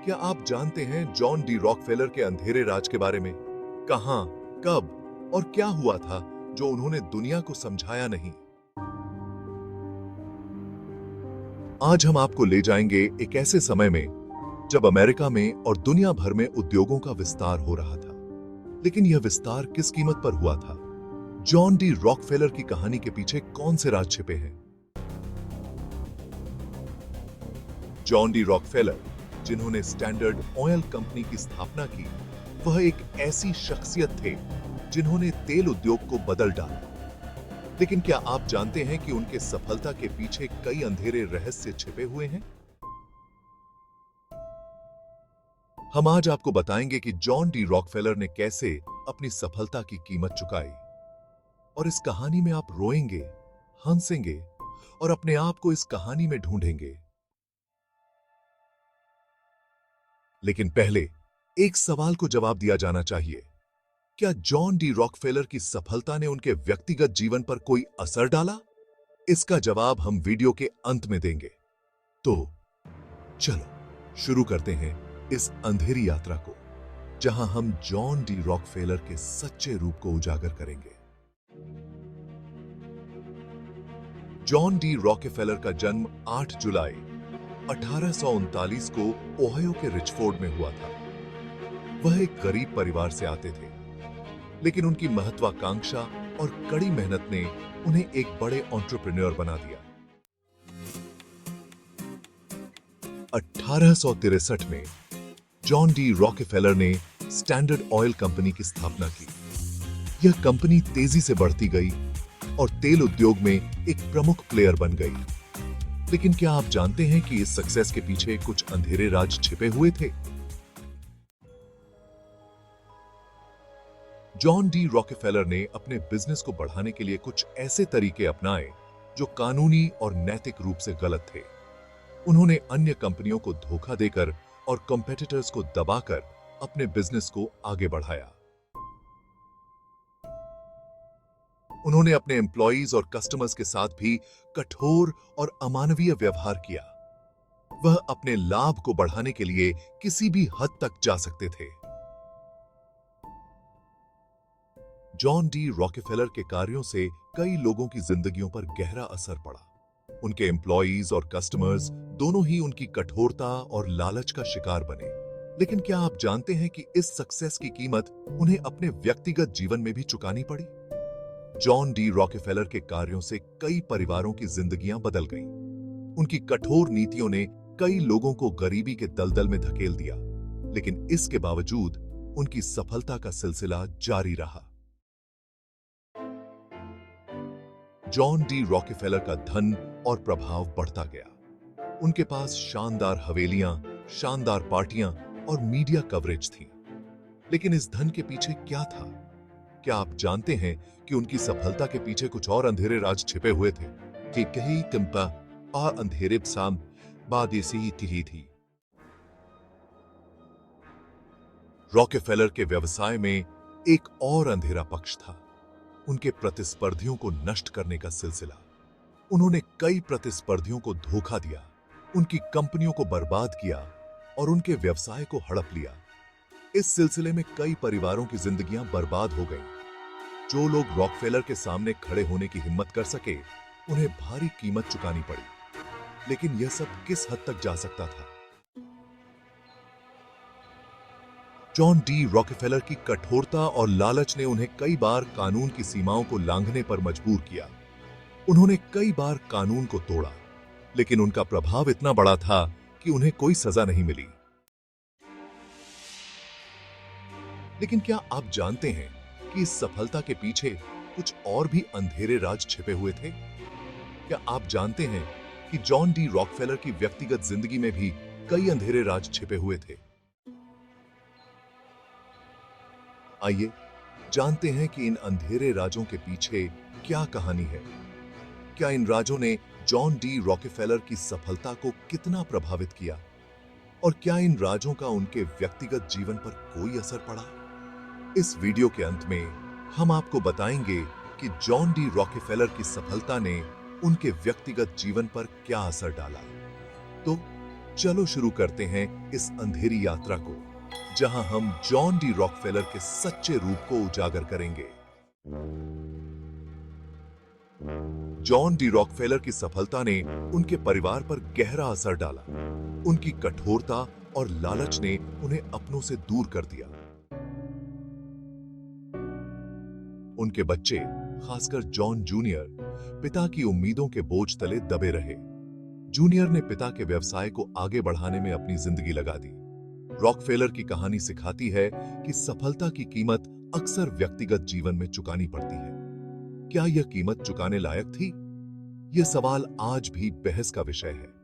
क्या आप जानते हैं जॉन डी रॉकफेलर के अंधेरे राज के बारे में? कहां, कब और क्या हुआ था जो उन्होंने दुनिया को समझाया नहीं? आज हम आपको ले जाएंगे एक ऐसे समय में जब अमेरिका में और दुनिया भर में उद्योगों का विस्तार हो रहा था। लेकिन यह विस्तार किस कीमत पर हुआ था? जॉन डी रॉकफेलर की कहानी के पीछे कौन से राज छिपे हैं? जॉन डी रॉकफेलर, जिन्होंने स्टैंडर्ड ऑयल कंपनी की स्थापना की, वह एक ऐसी शख्सियत थे जिन्होंने तेल उद्योग को बदल डाला। लेकिन क्या आप जानते हैं कि उनके सफलता के पीछे कई अंधेरे रहस्य छिपे हुए हैं? हम आज आपको बताएंगे कि जॉन डी रॉकफेलर ने कैसे अपनी सफलता की कीमत चुकाई। और इस कहानी में आप रोएंगे, हंसेंगे और अपने आप को इस कहानी में ढूंढेंगे। लेकिन पहले एक सवाल को जवाब दिया जाना चाहिए। क्या जॉन डी रॉकफेलर की सफलता ने उनके व्यक्तिगत जीवन पर कोई असर डाला? इसका जवाब हम वीडियो के अंत में देंगे। तो चलो शुरू करते हैं इस अंधेरी यात्रा को, जहां हम जॉन डी रॉकफेलर के सच्चे रूप को उजागर करेंगे। जॉन डी रॉकफेलर का जन्म 8 जुलाई 1839 को ओहायो के रिचफोर्ड में हुआ था। वह एक गरीब परिवार से आते थे, लेकिन उनकी महत्वाकांक्षा और कड़ी मेहनत ने उन्हें एक बड़े एंटरप्रेन्योर बना दिया। 1863 में जॉन डी रॉकफेलर ने स्टैंडर्ड ऑयल कंपनी की स्थापना की। यह कंपनी तेजी से बढ़ती गई और तेल उद्योग में एक प्रमुख प्लेयर बन गई। लेकिन क्या आप जानते हैं कि इस सक्सेस के पीछे कुछ अंधेरे राज छिपे हुए थे? जॉन डी रॉकफेलर ने अपने बिजनेस को बढ़ाने के लिए कुछ ऐसे तरीके अपनाए जो कानूनी और नैतिक रूप से गलत थे। उन्होंने अन्य कंपनियों को धोखा देकर और कॉम्पिटिटर्स को दबाकर अपने बिजनेस को आगे बढ़ाया। उन्होंने अपने एम्प्लॉइज और कस्टमर्स के साथ भी कठोर और अमानवीय व्यवहार किया। वह अपने लाभ को बढ़ाने के लिए किसी भी हद तक जा सकते थे। जॉन डी रॉकफेलर के कार्यों से कई लोगों की जिंदगियों पर गहरा असर पड़ा। उनके एम्प्लॉइज और कस्टमर्स दोनों ही उनकी कठोरता और लालच का शिकार बने। लेकिन क्या आप जानते हैं कि इस सक्सेस की कीमत उन्हें अपने व्यक्तिगत जीवन में भी चुकानी पड़ी? जॉन डी रॉकफेलर के कार्यों से कई परिवारों की जिंदगियां बदल गईं। उनकी कठोर नीतियों ने कई लोगों को गरीबी के दलदल में धकेल दिया, लेकिन इसके बावजूद उनकी सफलता का सिलसिला जारी रहा। जॉन डी रॉकफेलर का धन और प्रभाव बढ़ता गया। उनके पास शानदार हवेलियां, शानदार पार्टियां और मीडिया कवरेज थी। लेकिन इस धन के पीछे क्या था? क्या आप जानते हैं कि उनकी सफलता के पीछे कुछ और अंधेरे राज छिपे हुए थे? कि कहीं कंपा आ अंधेरे साम बादेसी थी। रॉकफेलर के व्यवसाय में एक और अंधेरा पक्ष था, उनके प्रतिस्पर्धियों को नष्ट करने का सिलसिला। उन्होंने कई प्रतिस्पर्धियों को धोखा दिया, उनकी कंपनियों को बर्बाद किया और उनके व्यवसाय को हड़प लिया। इस सिलसिले में कई परिवारों की जिंदगियां बर्बाद हो गईं। जो लोग रॉकफेलर के सामने खड़े होने की हिम्मत कर सके, उन्हें भारी कीमत चुकानी पड़ी। लेकिन यह सब किस हद तक जा सकता था? जॉन डी रॉकफेलर की कठोरता और लालच ने उन्हें कई बार कानून की सीमाओं को लांघने पर मजबूर किया। उन्होंने कई बार कानून को तोड़ा, लेकिन उनका प्रभाव इतना बड़ा था कि उन्हें कोई सजा नहीं मिली। लेकिन क्या आप जानते हैं कि इस सफलता के पीछे कुछ और भी अंधेरे राज छिपे हुए थे? क्या आप जानते हैं कि जॉन डी रॉकफेलर की व्यक्तिगत जिंदगी में भी कई अंधेरे राज छिपे हुए थे? आइए जानते हैं कि इन अंधेरे राजों के पीछे क्या कहानी है। क्या इन राजों ने जॉन डी रॉकफेलर की सफलता को कितना प्रभावित किया? और क्या इन राजों का उनके व्यक्तिगत जीवन पर कोई असर पड़ा? इस वीडियो के अंत में हम आपको बताएंगे कि जॉन डी रॉकफेलर की सफलता ने उनके व्यक्तिगत जीवन पर क्या असर डाला। तो चलो शुरू करते हैं इस अंधेरी यात्रा को, जहां हम जॉन डी रॉकफेलर के सच्चे रूप को उजागर करेंगे। जॉन डी रॉकफेलर की सफलता ने उनके परिवार पर गहरा असर डाला। उनकी कठोरता और लालच ने उन्हें अपनों से दूर कर दिया। उनके बच्चे, खासकर जॉन जूनियर, पिता की उम्मीदों के बोझ तले दबे रहे। जूनियर ने पिता के व्यवसाय को आगे बढ़ाने में अपनी जिंदगी लगा दी। रॉकफेलर की कहानी सिखाती है कि सफलता की कीमत अक्सर व्यक्तिगत जीवन में चुकानी पड़ती है। क्या यह कीमत चुकाने लायक थी? यह सवाल आज भी बहस का विषय है।